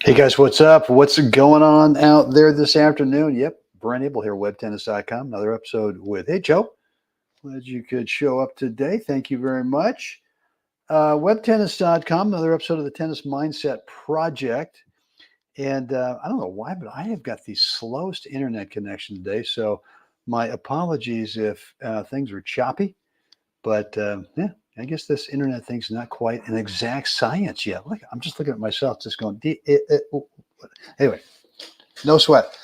Hey guys, what's up? What's going on out there this afternoon? Yep, Brent Abel here, WebTennis.com. Another episode with, hey Joe, glad you could show up today. Thank you very much. WebTennis.com, another episode of the Tennis Mindset Project. And I don't know why, but I have got the slowest internet connection today. So my apologies if things are choppy. But yeah, I guess this internet thing's not quite an exact science yet. Look, I'm just looking at myself, just going, anyway, no sweat.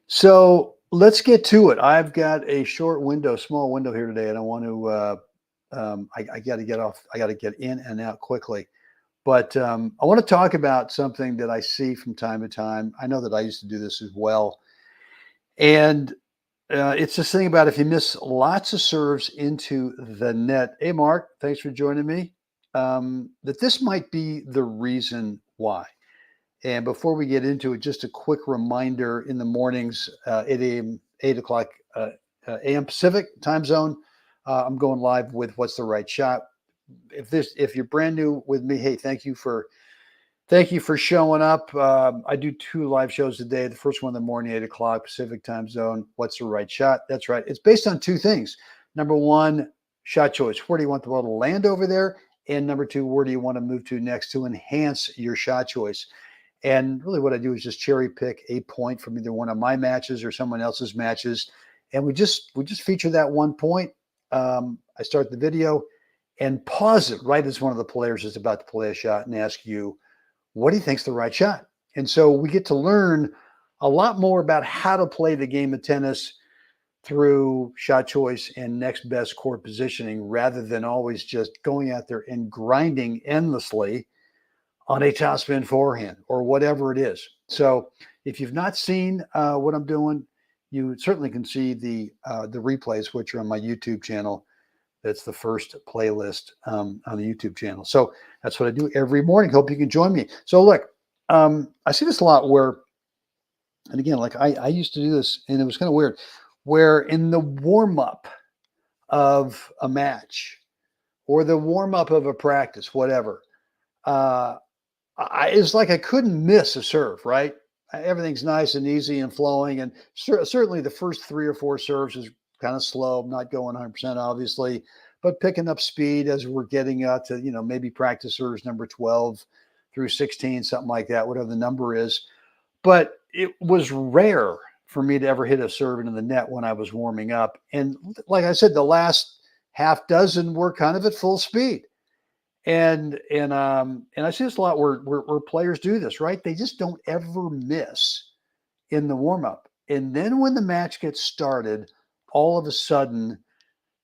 So let's get to it. I've got a small window here today, and I want to, I got to get off, I got to get in and out quickly. But I want to talk about something that I see from time to time. I know that I used to do this as well. And it's this thing about if you miss lots of serves into the net. Hey, Mark, thanks for joining me. That this might be the reason why. And before we get into it, just a quick reminder: in the mornings, 8 o'clock a.m. Pacific time zone, I'm going live with What's the Right Shot. If you're brand new with me, hey, thank you for showing up. I do 2 live shows a day. The first one in the morning, 8 o'clock Pacific time zone. What's the right shot? That's right. It's based on 2 things. Number 1, shot choice. Where do you want the ball to land over there? And number 2, where do you want to move to next to enhance your shot choice? And really what I do is just cherry pick a point from either one of my matches or someone else's matches. And we just feature that one point. I start the video and pause it right as one of the players is about to play a shot and ask you, what do you think's the right shot? And so we get to learn a lot more about how to play the game of tennis through shot choice and next best court positioning, rather than always just going out there and grinding endlessly on a topspin forehand or whatever it is. So if you've not seen what I'm doing, you certainly can see the replays, which are on my YouTube channel. That's the first playlist on the YouTube channel. So that's what I do every morning. Hope you can join me. So look, I see this a lot where, and again, like I used to do this, and it was kind of weird, where in the warm-up of a match or the warm-up of a practice, whatever, it's like I couldn't miss a serve, right? Everything's nice and easy and flowing. And certainly the first 3 or 4 serves is kind of slow. I'm not going 100%, obviously, but picking up speed as we're getting out to, maybe practice serves number 12 through 16, something like that, whatever the number is. But it was rare for me to ever hit a serve into the net when I was warming up. And like I said, the last half dozen were kind of at full speed. And I see this a lot where players do this, right? They just don't ever miss in the warm-up. And then when the match gets started, all of a sudden,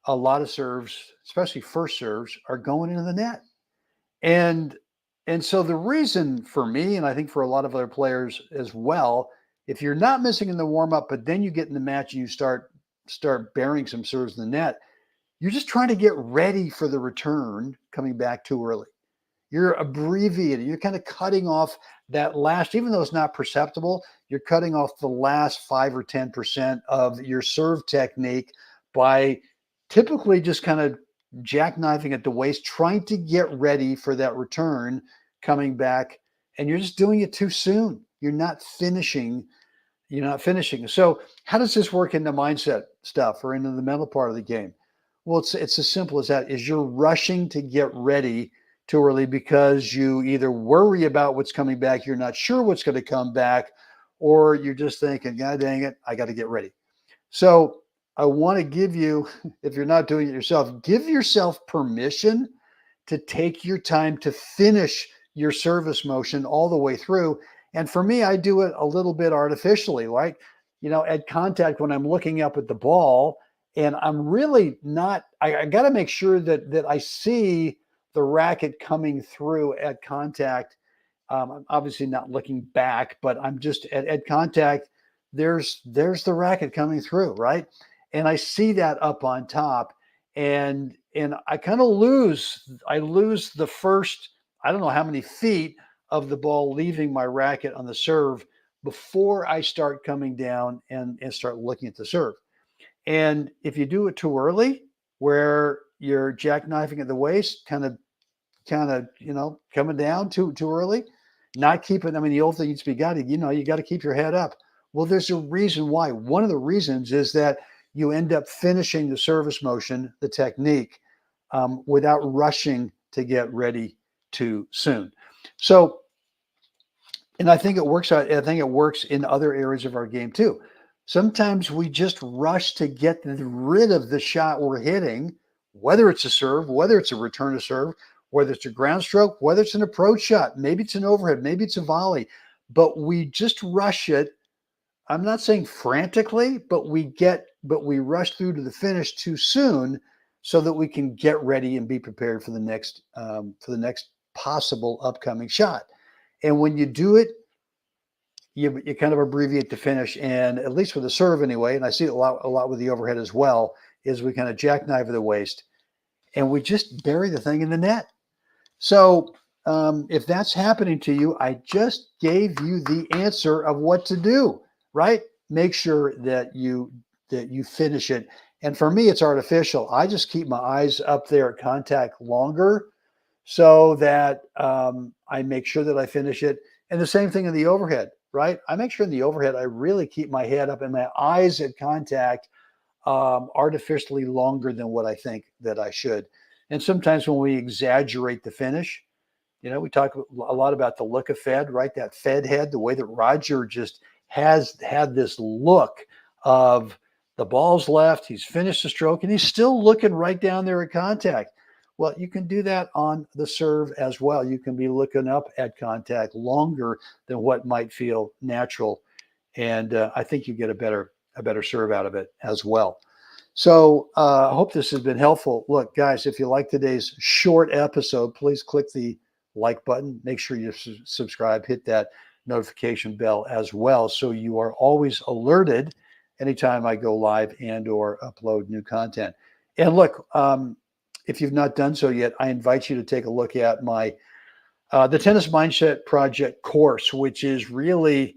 a lot of serves, especially first serves, are going into the net. And so the reason for me, and I think for a lot of other players as well, if you're not missing in the warm-up, but then you get in the match and you start burying some serves in the net, you're just trying to get ready for the return coming back too early. You're abbreviating. You're kind of cutting off that last, even though it's not perceptible, you're cutting off the last 5 or 10% of your serve technique by typically just kind of jackknifing at the waist, trying to get ready for that return coming back. And you're just doing it too soon. You're not finishing. So how does this work into mindset stuff or into the mental part of the game? Well, it's as simple as that. Is you're rushing to get ready too early because you either worry about what's coming back, you're not sure what's going to come back, or you're just thinking, God dang it, I got to get ready. So I want to give you, if you're not doing it yourself, give yourself permission to take your time to finish your service motion all the way through. And for me, I do it a little bit artificially, like, at contact when I'm looking up at the ball. And I'm really not, I got to make sure that I see the racket coming through at contact. I'm obviously not looking back, but I'm just at contact. There's the racket coming through, right? And I see that up on top, and I kind of lose the first, I don't know how many feet of the ball leaving my racket on the serve before I start coming down and start looking at the serve. And if you do it too early, where you're jackknifing at the waist, kind of kind of, coming down too early, not keeping. I mean, the old thing used to be, you got to keep your head up. Well, there's a reason why. One of the reasons is that you end up finishing the service motion, the technique, without rushing to get ready too soon. So, and I think it works out. I think it works in other areas of our game too. Sometimes we just rush to get rid of the shot we're hitting, whether it's a serve, whether it's a return to serve, whether it's a ground stroke, whether it's an approach shot, maybe it's an overhead, maybe it's a volley, but we just rush it. I'm not saying frantically, but we rush through to the finish too soon so that we can get ready and be prepared for the next possible upcoming shot. And when you do it, you kind of abbreviate the finish, and at least with the serve anyway, and I see it a lot with the overhead as well, is we kind of jackknife the waist and we just bury the thing in the net. So if that's happening to you, I just gave you the answer of what to do, right? Make sure that you finish it. And for me, it's artificial. I just keep my eyes up there at contact longer so that I make sure that I finish it. And the same thing in the overhead, right? I make sure in the overhead, I really keep my head up and my eyes at contact artificially longer than what I think that I should. And sometimes when we exaggerate the finish, we talk a lot about the look of Fed, right? That Fed head, the way that Roger just has had this look of the ball's left, he's finished the stroke, and he's still looking right down there at contact. Well, you can do that on the serve as well. You can be looking up at contact longer than what might feel natural. And I think you get a better serve out of it as well. So I hope this has been helpful. Look, guys, if you like today's short episode, please click the like button. Make sure you subscribe, hit that notification bell as well, so you are always alerted anytime I go live and or upload new content. And look, if you've not done so yet, I invite you to take a look at my the Tennis Mindset Project course, which is really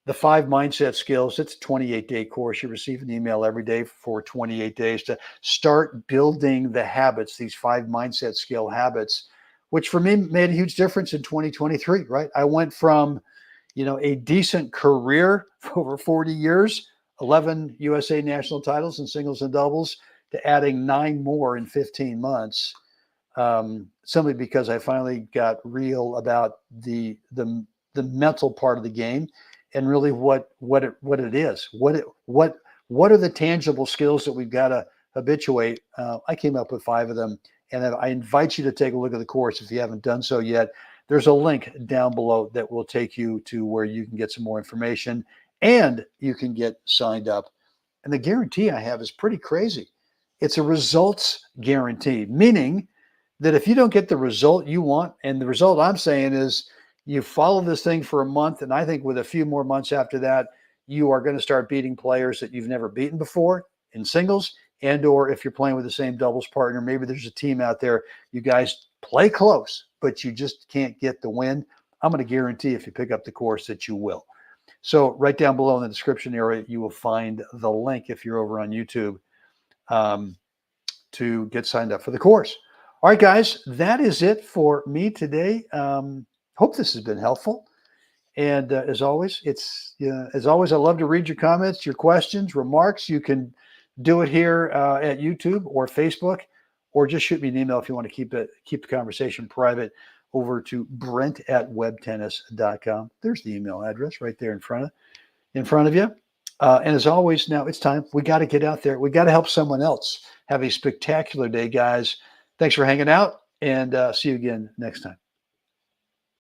the 5 mindset skills. It's a 28-day course. You receive an email every day for 28 days to start building the habits, these 5 mindset skill habits, which for me made a huge difference in 2023, right? I went from, a decent career for over 40 years, 11 USA national titles in singles and doubles, to adding 9 more in 15 months, simply because I finally got real about the mental part of the game and really what it is. What are the tangible skills that we've got to habituate? I came up with 5 of them, and I invite you to take a look at the course if you haven't done so yet. There's a link down below that will take you to where you can get some more information and you can get signed up. And the guarantee I have is pretty crazy. It's a results guarantee, meaning that if you don't get the result you want, and the result I'm saying is you follow this thing for a month, and I think with a few more months after that, you are going to start beating players that you've never beaten before in singles, and or if you're playing with the same doubles partner, maybe there's a team out there, you guys play close, but you just can't get the win. I'm going to guarantee if you pick up the course that you will. So right down below in the description area, you will find the link if you're over on YouTube to get signed up for the course. All right, guys, that is it for me today. Hope this has been helpful. And as always, I love to read your comments, your questions, remarks. You can do it here at YouTube or Facebook, or just shoot me an email if you want to keep the conversation private over to brent@webtennis.com. There's the email address right there in front of you. And as always, now it's time. We got to get out there. We got to help someone else. Have a spectacular day, guys. Thanks for hanging out, and see you again next time.